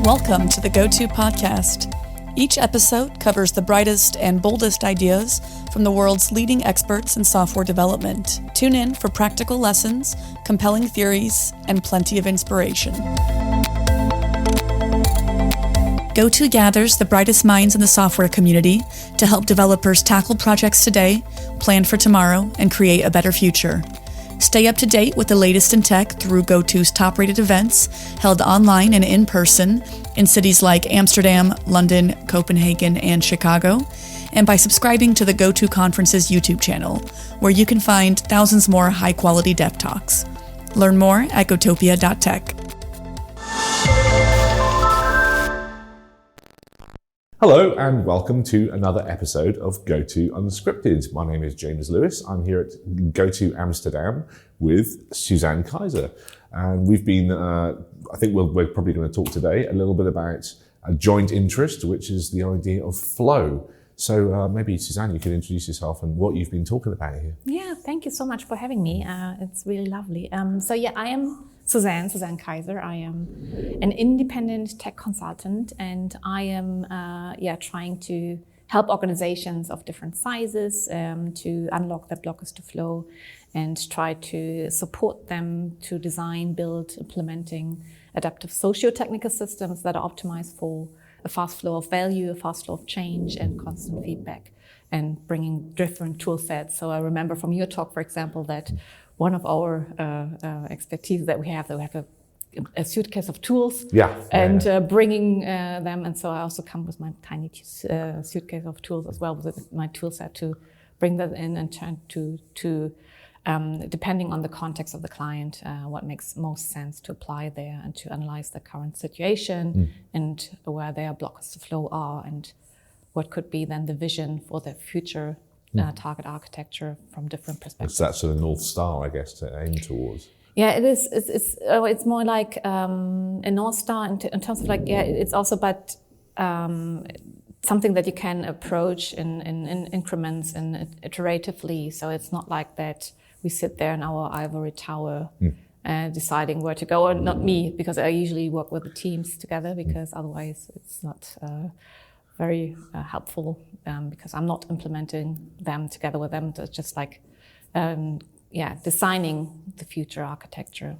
Welcome to the GOTO podcast. Each episode covers the brightest and boldest ideas from the world's leading experts in software development. Tune in for practical lessons, compelling theories, and plenty of inspiration. GOTO gathers the brightest minds in the software community to help developers tackle projects today, plan for tomorrow, and create a better future. Stay up to date with the latest in tech through GOTO's top-rated events held online and in person in cities like Amsterdam, London, Copenhagen, and Chicago, and by subscribing to the GOTO Conference's YouTube channel, where you can find thousands more high-quality dev talks. Learn more at gotopia.tech. Hello and welcome to another episode of GOTO Unscripted. My name is James Lewis. I'm here at GOTO Amsterdam with Susanne Kaiser. And we've been, I think we're probably going to talk today a little bit about a joint interest, which is the idea of flow. So maybe Susanne, you can introduce yourself and what you've been talking about here. Yeah, thank you so much for having me. It's really lovely. I am Susanne Kaiser. I am an independent tech consultant, and I am trying to help organizations of different sizes to unlock their blockers to flow and try to support them to design, build, implementing adaptive socio-technical systems that are optimized for a fast flow of value, a fast flow of change, and constant feedback, and bringing different tool sets. So I remember from your talk, for example, that one of our expertise that we have a suitcase of tools, bringing them. And so I also come with my tiny suitcase of tools as well, with my tool set to bring that in and turn to depending on the context of the client, what makes most sense to apply there and to analyze the current situation and where their blockers to flow are and what could be then the vision for the future target architecture from different perspectives. It's that sort of North Star, I guess, to aim towards. Yeah, it is. It's more like a North Star in terms of it's also about something that you can approach in increments and iteratively. So it's not like that we sit there in our ivory tower deciding where to go, or not me, because I usually work with the teams together, because otherwise it's not very helpful, because I'm not implementing them together with them. It's just like, designing the future architecture.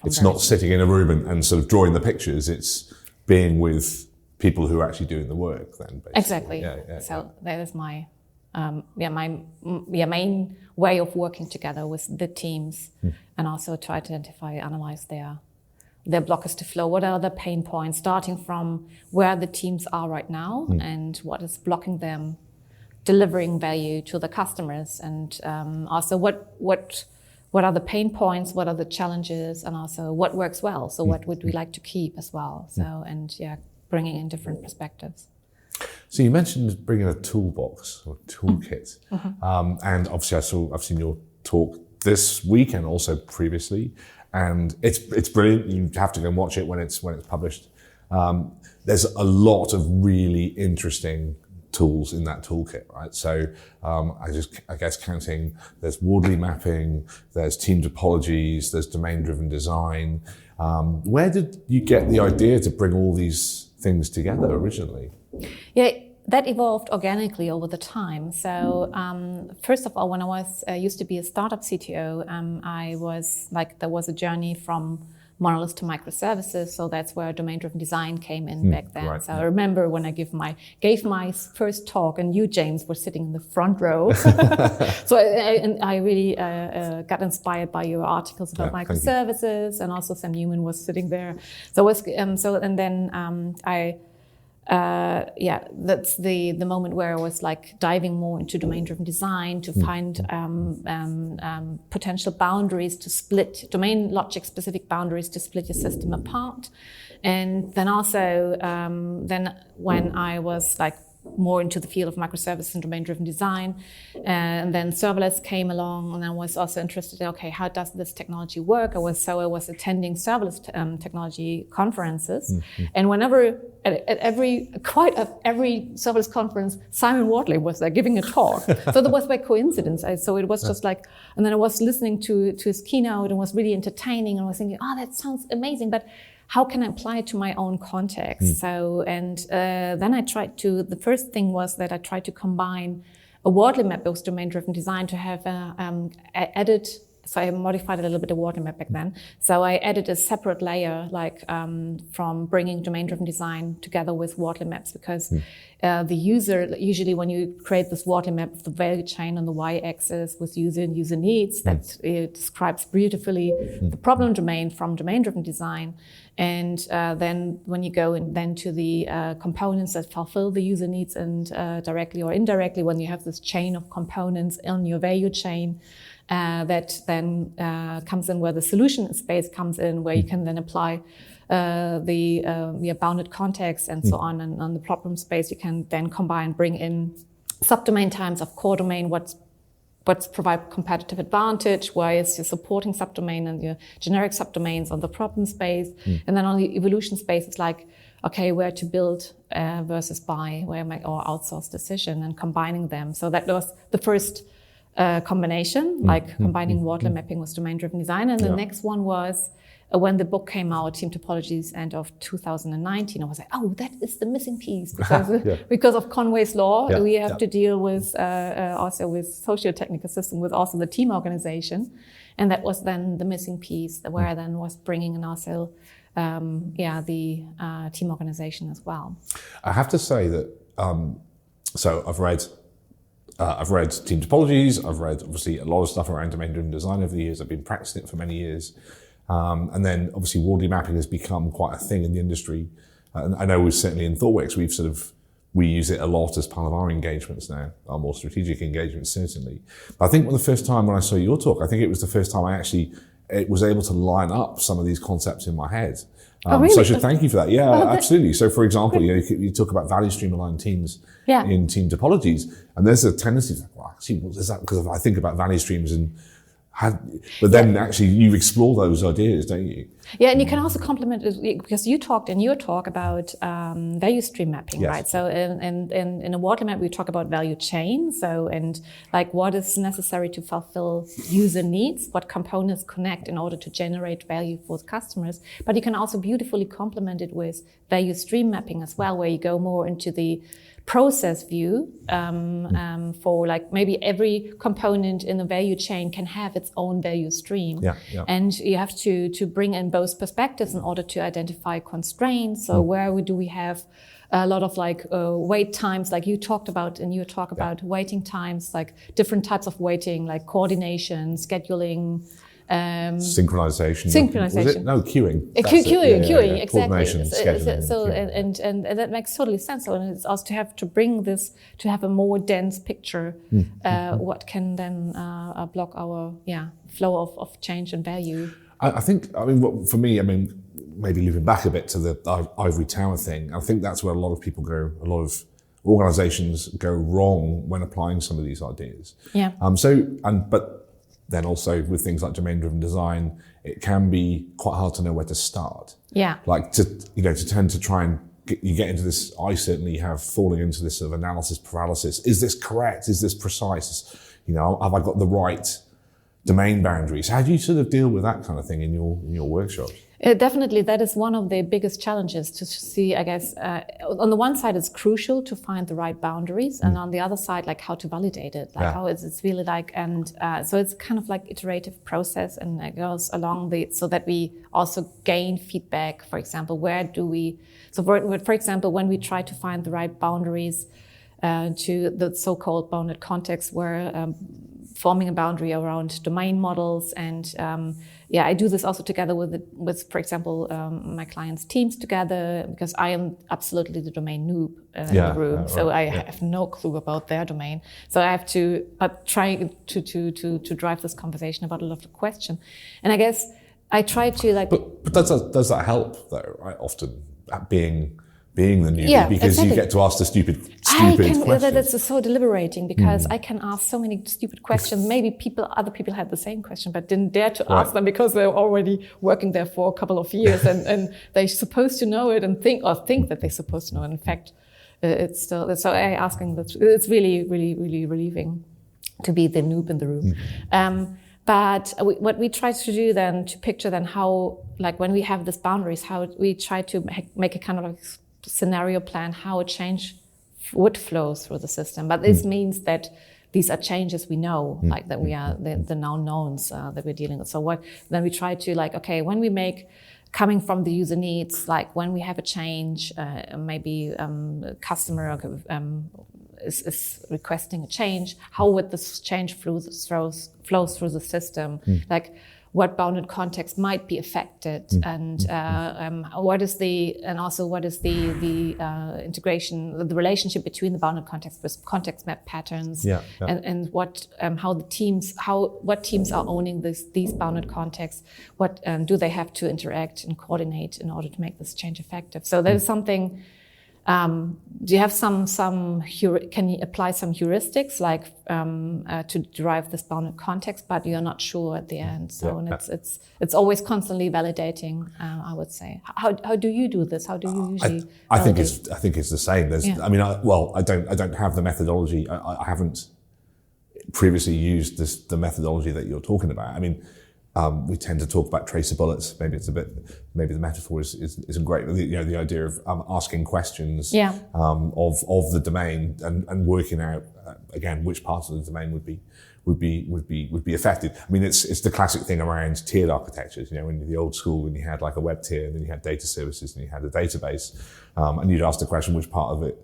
It's not sitting in a room and sort of drawing the pictures. It's being with people who are actually doing the work. Then basically. Exactly. So that is my main way of working together with the teams, and also try to analyze their blockers to flow. What are the pain points, starting from where the teams are right now and what is blocking them delivering value to the customers, and also what are the pain points, what are the challenges, and also what works well. So what would we like to keep as well? So bringing in different perspectives. So you mentioned bringing a toolbox or toolkit, and obviously I've seen your talk this week and also previously. And it's brilliant. You have to go and watch it when it's published. There's a lot of really interesting tools in that toolkit, right? So I guess counting, there's Wardley mapping, there's team topologies, there's domain-driven design. Where did you get the idea to bring all these things together originally? Yeah, that evolved organically over the time. So first of all, when I was used to be a startup CTO, there was a journey from monoliths to microservices. So that's where domain-driven design came in back then. Right. So I remember when I gave my first talk, and you, James, were sitting in the front row. So I really got inspired by your articles about microservices, and also Sam Newman was sitting there. So that's the moment where I was like diving more into domain-driven design to find potential boundaries to split, domain logic-specific boundaries to split your system apart. And then also, when I was like more into the field of microservices and domain-driven design. And then serverless came along, and I was also interested in, okay, how does this technology work? I was attending serverless technology conferences. Mm-hmm. And whenever, at every serverless conference, Simon Wardley was there giving a talk. So that was by coincidence. So it was just like, and then I was listening to his keynote and was really entertaining, and I was thinking, oh, that sounds amazing, but how can I apply it to my own context? So, and then the first thing was that I tried to combine a Wardley map with domain-driven design to have added. So I modified a little bit of Wardley map back then. So I added a separate layer, like from bringing domain-driven design together with Wardley maps, because the user, usually when you create this Wardley map of the value chain on the y-axis with user and user needs, that it describes beautifully the problem domain from domain-driven design. And then when you go then to the components that fulfill the user needs, and directly or indirectly, when you have this chain of components in your value chain, that then comes in where the solution space comes in, where you can then apply the bounded context and so on. And on the problem space, you can then bring in subdomain times of core domain, what's provide competitive advantage, why is your supporting subdomain and your generic subdomains on the problem space. And then on the evolution space, it's like, okay, where to build versus buy, where make or outsource decision, and combining them. So that was the first combination, like combining Wardley mapping with domain-driven design. And the next one was when the book came out, Team Topologies, end of 2019. I was like, oh, that is the missing piece, because because of Conway's law, we have to deal with also with socio-technical system, with also the team organization. And that was then the missing piece, where I then was bringing in also the team organization as well. I have to say that, so I've read Team Topologies. I've read obviously a lot of stuff around domain-driven design over the years. I've been practicing it for many years. And then obviously Wardley mapping has become quite a thing in the industry. And I know we've certainly in Thoughtworks, we use it a lot as part of our engagements now, our more strategic engagements certainly. But I think the first time when I saw your talk, I think it was the first time I actually was able to line up some of these concepts in my head. Really? So I should thank you for that. Yeah, absolutely. So for example, you talk about value stream aligned teams in team topologies, and there's a tendency to, well, actually, what is that? Because I think about value streams but then actually you explore those ideas, don't you? Yeah, and you can also complement it, because you talked in your talk about value stream mapping, right? So in a Wardley map, we talk about value chain. So, and like what is necessary to fulfill user needs, what components connect in order to generate value for the customers. But you can also beautifully complement it with value stream mapping as well, where you go more into the process view for like maybe every component in the value chain can have its own value stream. And you have to bring in both perspectives in order to identify constraints. So where do we have a lot of like wait times, like you talked about in your talk about waiting times, like different types of waiting, like coordination, scheduling, synchronization. Was it? No, queuing. Queuing, exactly. Coordination, scheduling. So and that makes totally sense. So, and it's also to have to bring this to have a more dense picture, what can then block our flow of change and value. I think, for me, maybe moving back a bit to the ivory tower thing, I think that's where a lot of people go, a lot of organizations go wrong when applying some of these ideas. But then also with things like domain-driven design, it can be quite hard to know where to start. Like to tend to try and you get into this, I certainly have fallen into this sort of analysis paralysis. Is this correct? Is this precise? Have I got the right domain boundaries? How do you sort of deal with that kind of thing in your workshops? Definitely, that is one of the biggest challenges to see, I guess. On the one side, it's crucial to find the right boundaries, and on the other side, like how to validate it, like how it's really like, and so it's kind of like iterative process, and it goes along so that we also gain feedback. For example, for example, when we try to find the right boundaries to the so-called bounded context, where forming a boundary around domain models and I do this also together with for example, my clients' teams together, because I am absolutely the domain noob in the room. So I have no clue about their domain. So I have to, but trying to drive this conversation about a lot of questions. And I guess I try to like. But does that help though? Right, often at being the newbie, because you get to ask the stupid questions. That's so deliberating, because I can ask so many stupid questions. Maybe other people had the same question, but didn't dare to ask them because they're already working there for a couple of years and they're supposed to know it and think that they're supposed to know it. In fact, it's still, so I asking that, it's really, really, really relieving to be the noob in the room. But what we try to do then, to picture then how, like when we have these boundaries, how we try to make a kind of like scenario plan, how a change would flow through the system. But this means that these are changes we know, like that we are the now knowns that we're dealing with. So then we try to like, okay, when we make, coming from the user needs, like when we have a change, maybe a customer is requesting a change, how would this change flow through the system? Like what bounded context might be affected, and what is the integration, the relationship between the bounded context with context map patterns, and what teams are owning these bounded contexts, what do they have to interact and coordinate in order to make this change effective? So there's something. Do you have can you apply some heuristics like to derive this bounded context, but you're not sure at the end. So it's always constantly validating, I would say. How do you do this? How do you usually I think it's the same. There's I mean, I don't have the methodology. I haven't previously used the methodology that you're talking about. I mean, we tend to talk about tracer bullets. Maybe the metaphor isn't great. The idea of asking questions of the domain and working out again which parts of the domain would be affected. I mean, it's the classic thing around tiered architectures. When the old school, when you had like a web tier, and then you had data services, and you had a database, and you'd ask the question which part of it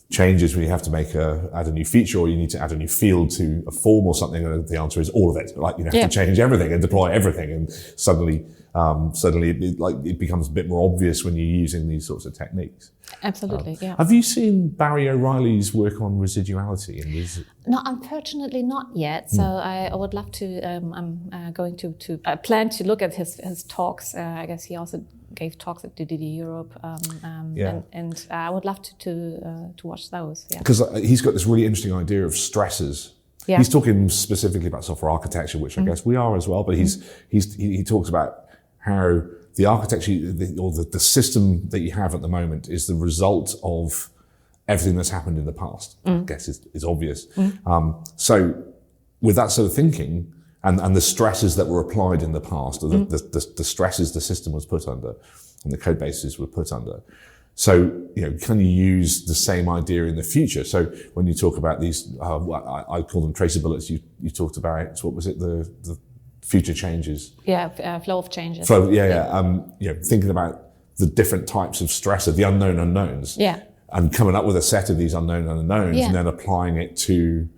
changes when you have to add a new feature, or you need to add a new field to a form or something, and the answer is all of it. Like, you have to change everything and deploy everything, and suddenly it becomes a bit more obvious when you're using these sorts of techniques. Absolutely, Have you seen Barry O'Reilly's work on residuality? No, unfortunately not yet. So I would love to. I'm going to plan to look at his talks. I guess he also gave talks at DDD Europe, and I would love to watch those. Because he's got this really interesting idea of stressors. Yeah. He's talking specifically about software architecture, which I guess we are as well. But he talks about how the architecture or the system that you have at the moment is the result of everything that's happened in the past. I guess is obvious. So with that sort of thinking, and the stresses that were applied in the past, or the stresses the system was put under, and the code bases were put under. So, can you use the same idea in the future? So when you talk about these, I call them tracer bullets, you talked about, what was it, the future changes? Flow of changes. Thinking about the different types of stressor, the unknown unknowns. And coming up with a set of these unknown unknowns, and then applying it to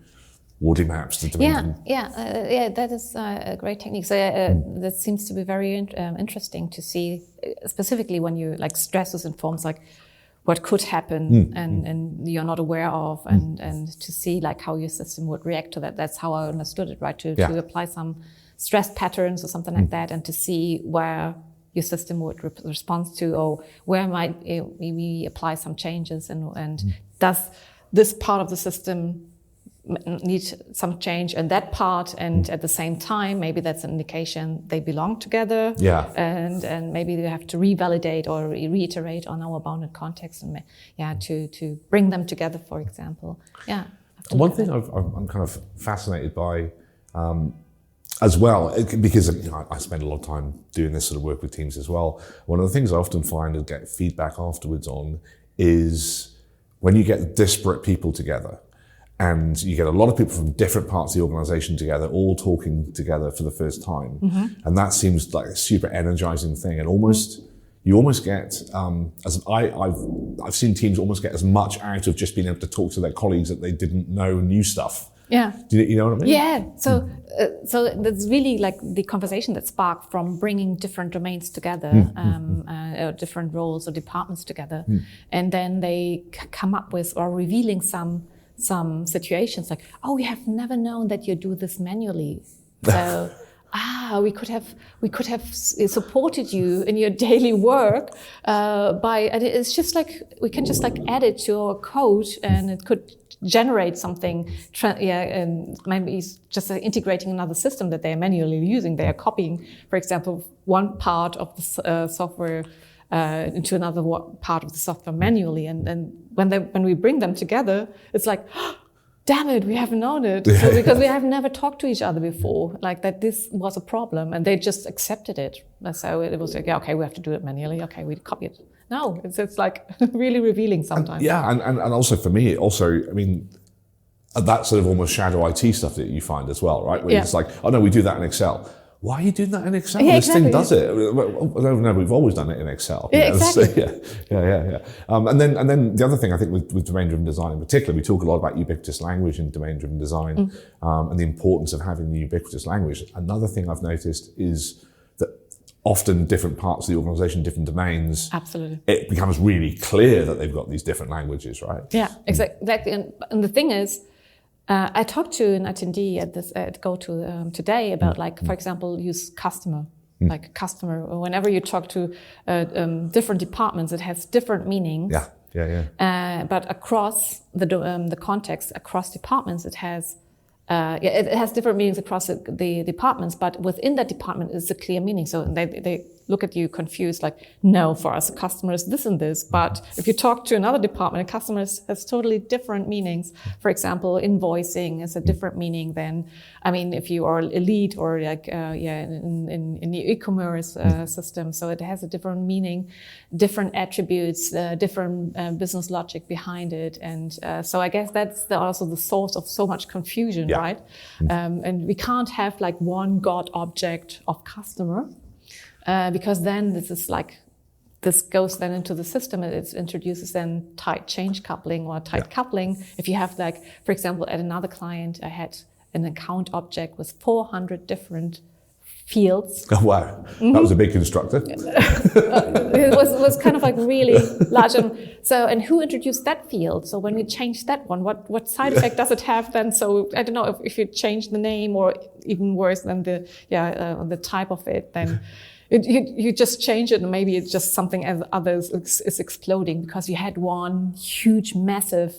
Wardley maps to domain. That is a great technique. So that seems to be very interesting to see, specifically when you like stresses and forms like what could happen and you're not aware of, and to see like how your system would react to that. That's how I understood it, right? To apply some stress patterns or something like that, and to see where your system would respond to, or where might we apply some changes, and does this part of the system need some change in that part, and at the same time maybe that's an indication they belong together, and maybe we have to revalidate or reiterate on our bounded context, and to bring them together, for example. One thing I'm kind of fascinated by as well, because I spend a lot of time doing this sort of work with teams as well. One of the things I often find and get feedback afterwards on is when you get disparate people together, and you get a lot of people from different parts of the organization together, all talking together for the first time. And that seems like a super energizing thing. And you almost get, I've seen teams almost get as much out of just being able to talk to their colleagues that they didn't know new stuff. Do you know what I mean? Yeah. So that's really like the conversation that sparked from bringing different domains together, different roles or departments together. And then they come up with, or revealing some situations like, we have never known that you do this manually. So, we could have supported you in your daily work and it's just like, we can just like add it to our code, and it could generate something, and maybe it's just integrating another system that they are manually using. They are copying, for example, one part of the software into another part of the software manually, and then when we bring them together, it's like, damn it, we haven't known it. So, because we have never talked to each other before, like that this was a problem, and they just accepted it. So it was like, yeah, okay, we have to do it manually. Okay, we copy it. No, it's like really revealing sometimes. And also for me, I mean, that sort of almost shadow IT stuff that you find as well, right? Where it's like, oh no, we do that in Excel. Why are you doing that in Excel? Yeah, this thing does it. No, we've always done it in Excel. Yeah, exactly. So, and then the other thing I think with domain-driven design in particular, we talk a lot about ubiquitous language in domain-driven design, and the importance of having the ubiquitous language. Another thing I've noticed is that often different parts of the organization, different domains, absolutely, it becomes really clear that they've got these different languages, right? Yeah, exactly. And the thing is, I talked to an attendee at GOTO today about, like, for example, use customer. Like customer, whenever you talk to different departments, it has different meanings. But across the context, across departments, it has different meanings across the departments. But within that department is a clear meaning. So they look at you confused, like, no, for us, a customer is this and this. But if you talk to another department, a customer has totally different meanings. For example, invoicing is a different meaning than, I mean, if you are a lead or like, in the e-commerce system. So it has a different meaning, different attributes, different business logic behind it. And so I guess that's also the source of so much confusion, right? And we can't have like one God object of customer. Because then this goes then into the system, and it introduces then tight change coupling or tight coupling. If you have, like, for example, at another client, I had an account object with 400 different fields. Oh, wow. That was a big constructor. It was kind of like really large. And who introduced that field? So when we change that one, what side effect does it have then? So I don't know if you change the name, or even worse than the type of it, then you just change it, and maybe it's just something as others is exploding because you had one huge, massive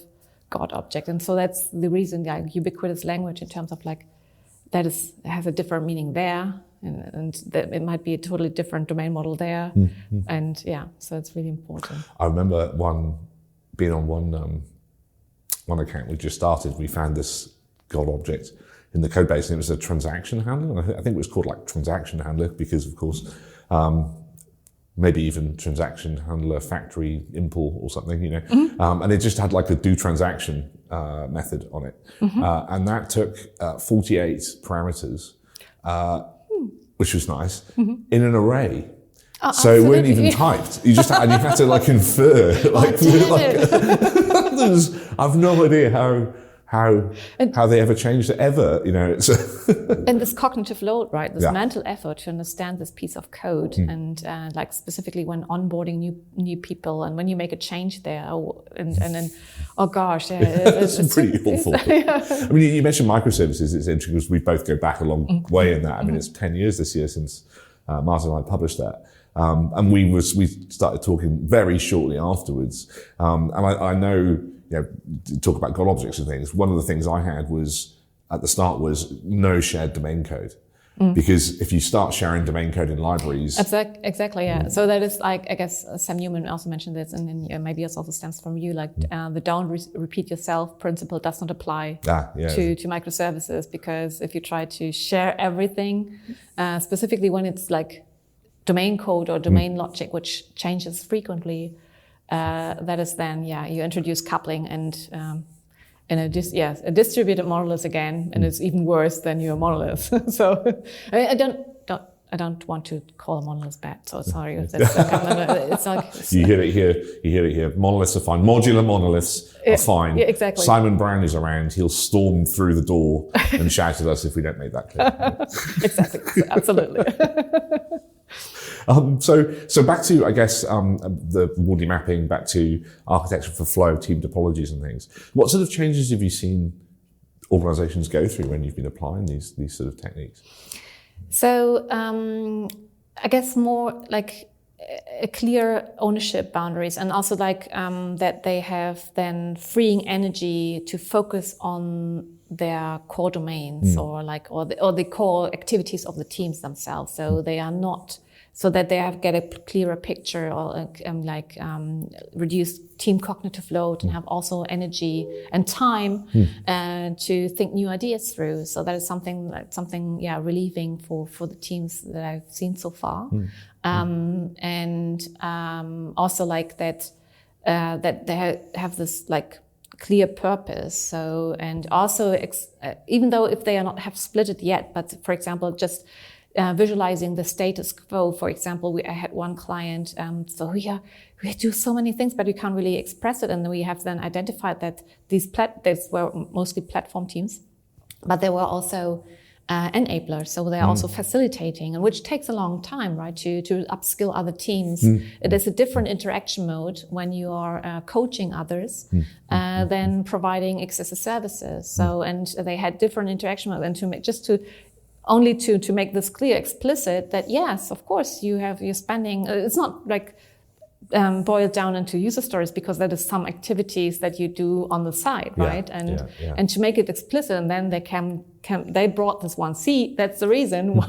God object. And so that's the reason, like, ubiquitous language in terms of like has a different meaning there, and that it might be a totally different domain model there. And so it's really important. I remember being on one account we just started, we found this God object in the code base, and it was a transaction handler. I think it was called like transaction handler because, of course, maybe even transaction handler factory import or something, you know. And it just had like a do transaction method on it. And that took 48 parameters, which was nice, in an array. So it weren't even typed. You just had to like infer. I've no idea how they ever changed it ever, you know. And this cognitive load, right? This mental effort to understand this piece of code, and like specifically when onboarding new people, and when you make a change there, and then, oh gosh, it's pretty awful. I mean, you mentioned microservices. It's interesting because we both go back a long way in that. I mean, it's 10 years this year since Martin and I published that. And we started talking very shortly afterwards. And I know, you know, talk about God objects and things. One of the things I had was, at the start, was no shared domain code. Because if you start sharing domain code in libraries... Exactly, yeah. So that is like, I guess Sam Newman also mentioned this, and then maybe it also stems from you, like the don't repeat yourself principle does not apply to microservices, because if you try to share everything, specifically when it's like domain code or domain logic, which changes frequently, that is then, you introduce coupling and a distributed monolith again, and it's even worse than your monolith. So I don't want to call a monolith bad. So sorry if that's it's like you hear it here. Monoliths are fine. Modular monoliths are fine. Yeah, exactly. Simon Brown is around. He'll storm through the door and shout at us if we don't make that clear. Exactly. Absolutely. So back to, I guess, the Wardley mapping, back to architecture for flow, team topologies and things. What sort of changes have you seen organizations go through when you've been applying these sort of techniques? So I guess more like a clear ownership boundaries, and also like that they have then freeing energy to focus on their core domains or the core activities of the teams themselves. So they are not so that they get a clearer picture, or reduce team cognitive load, and have also energy and time to think new ideas through. So that is something relieving for the teams that I've seen so far. Also like that they have this like clear purpose. So, and also even though if they have split it yet, but for example, just visualizing the status quo. For example, I had one client, we do so many things, but we can't really express it. And we have then identified that these were mostly platform teams, but there were also enablers. So they're also facilitating, and which takes a long time, right? To upskill other teams. It is a different interaction mode when you are coaching others than providing excessive services. So, and they had different interaction mode, and to make this clear, explicit, that yes, of course, you're spending, it's not like boiled down into user stories, because that is some activities that you do on the side, right? And to make it explicit, and then they brought this one. See, that's the reason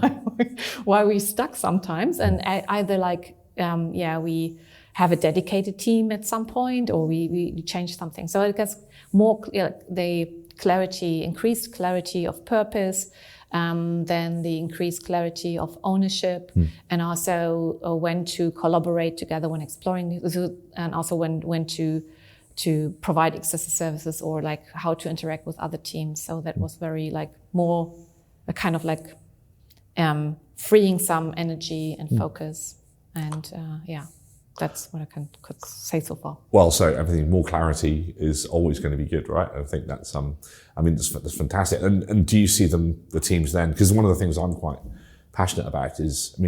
why we stuck sometimes, and either like we have a dedicated team at some point, or we change something. So it gets more increased clarity of purpose. Then the increased clarity of ownership, and also when to collaborate together when exploring, and also when to provide excessive services, or like how to interact with other teams. So that was very like more a kind of like freeing some energy and focus, and that's what I could say so far. Well, so everything, more clarity is always going to be good, right? I think that's that's fantastic. And do you see the teams then? Because one of the things I'm quite passionate about is,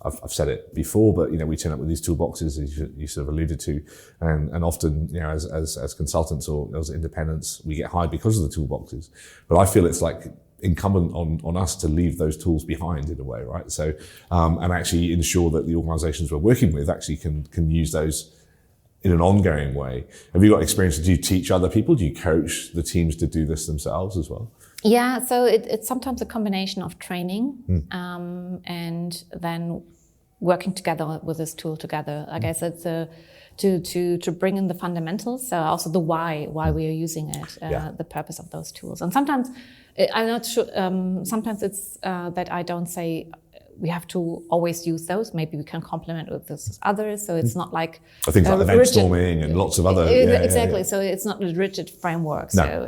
I've said it before, but we turn up with these toolboxes, as you sort of alluded to, and often as consultants or as independents, we get hired because of the toolboxes. But I feel it's like incumbent on us to leave those tools behind in a way, right? So, and actually ensure that the organizations we're working with actually can use those in an ongoing way. Have you got experience? Do you teach other people? Do you coach the teams to do this themselves as well? Yeah, so it's sometimes a combination of training and then working together with this tool together. I guess it's to bring in the fundamentals, so also the why we are using it, the purpose of those tools. And sometimes I'm not sure. Sometimes it's that I don't say we have to always use those. Maybe we can complement with this others. So it's not like things like event storming and lots of other exactly. Yeah. So it's not a rigid framework. No.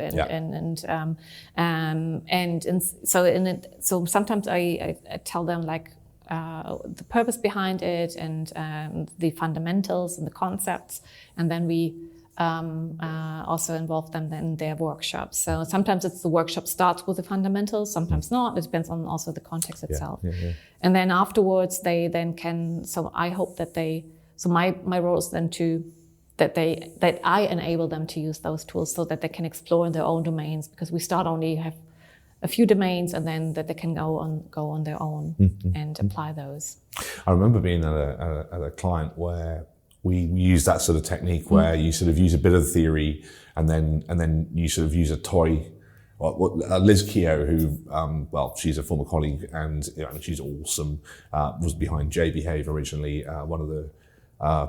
So sometimes I tell them like the purpose behind it and the fundamentals and the concepts, and then we also involve them in their workshops. So sometimes the workshop starts with the fundamentals, sometimes not. It depends on also the context itself. And then afterwards they then can, so I hope that my role is then that I enable them to use those tools so that they can explore in their own domains, because we only have a few domains, and then that they can go on their own and apply those. I remember being at a client where we use that sort of technique where you sort of use a bit of theory and then you sort of use a toy. Liz Keogh, who, she's a former colleague and she's awesome, was behind J-Behave originally, one of the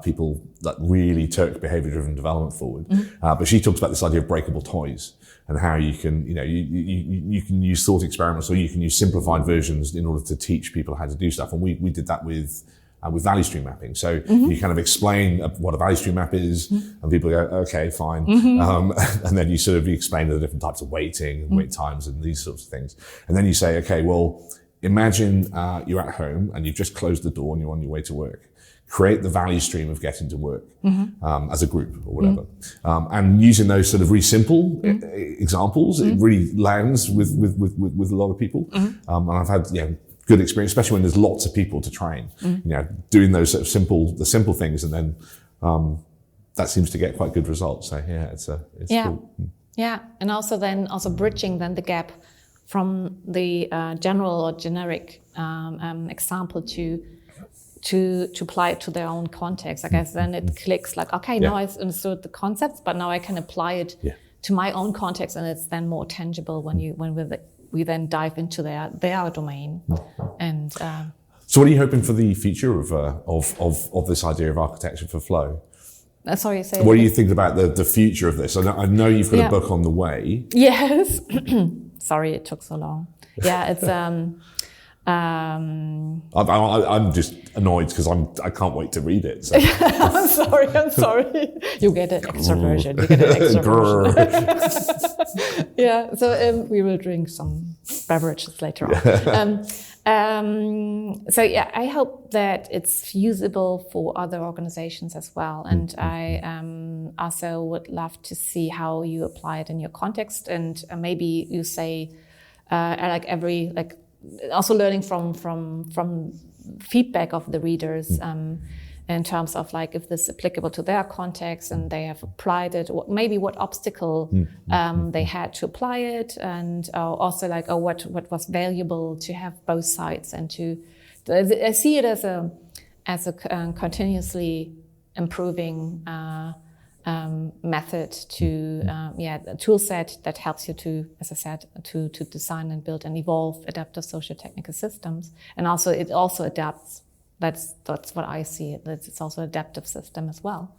people that really took behavior-driven development forward. But she talks about this idea of breakable toys and how you can, you can use thought experiments, or you can use simplified versions in order to teach people how to do stuff. And we did that with value stream mapping. So you kind of explain what a value stream map is, and people go, okay, fine. And then you sort of explain the different types of weighting and wait times and these sorts of things. And then you say, okay, well, imagine you're at home and you've just closed the door and you're on your way to work. Create the value stream of getting to work as a group or whatever. And using those sort of really simple examples, it really lands with a lot of people. And I've had good experience, especially when there's lots of people to train. Doing those sort of simple things, and then that seems to get quite good results. So it's cool. Yeah, and also bridging the gap from the general or generic example to apply it to their own context. I guess then it clicks like, okay, now I've understood the concepts, but now I can apply it to my own context, and it's then more tangible when we then dive into their domain. And So what are you hoping for the future of this idea of architecture for flow? Sorry, say what do you think about the future of this? I know you've got a book on the way. Yes. Sorry, it took so long. Yeah, it's I'm just annoyed because I can't wait to read it. So. I'm sorry. You get an extra version. Yeah, so we will drink some beverages later on. So yeah, I hope that it's usable for other organizations as well. And I also would love to see how you apply it in your context. And maybe you say, also learning from feedback of the readers in terms of like if this is applicable to their context and they have applied it, maybe what obstacle they had to apply it, and also like what was valuable to have both sides, and I see it as a continuously improving method to a tool set that helps you to, as I said, to design and build and evolve adaptive socio-technical systems. And also it also adapts. That's what I see. It's also an adaptive system as well.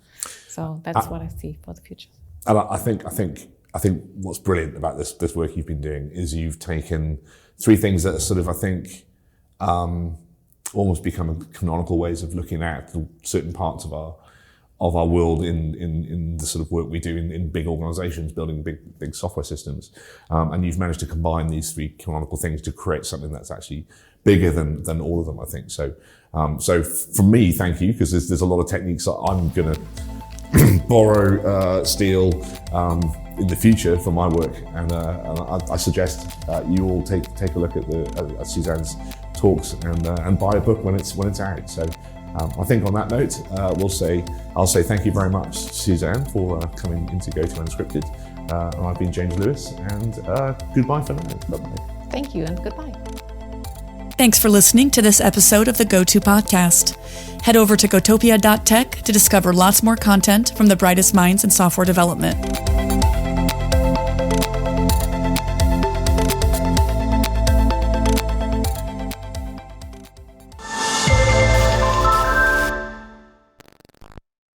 So that's what I see for the future. And I think what's brilliant about this work you've been doing is you've taken three things that are sort of, I think, almost become canonical ways of looking at certain parts of our world in the sort of work we do in big organizations, building big software systems. And you've managed to combine these three canonical things to create something that's actually bigger than all of them, I think. So from me, thank you, because there's a lot of techniques that I'm going to borrow, steal in the future for my work. And I suggest you all take a look at Susanne's talks and buy a book when it's out. So I think on that note, I'll say thank you very much, Susanne, for coming into GOTO Unscripted. And I've been James Lewis, and goodbye for now. Bye-bye. Thank you, and goodbye. Thanks for listening to this episode of the GOTO podcast. Head over to gotopia.tech to discover lots more content from the brightest minds in software development.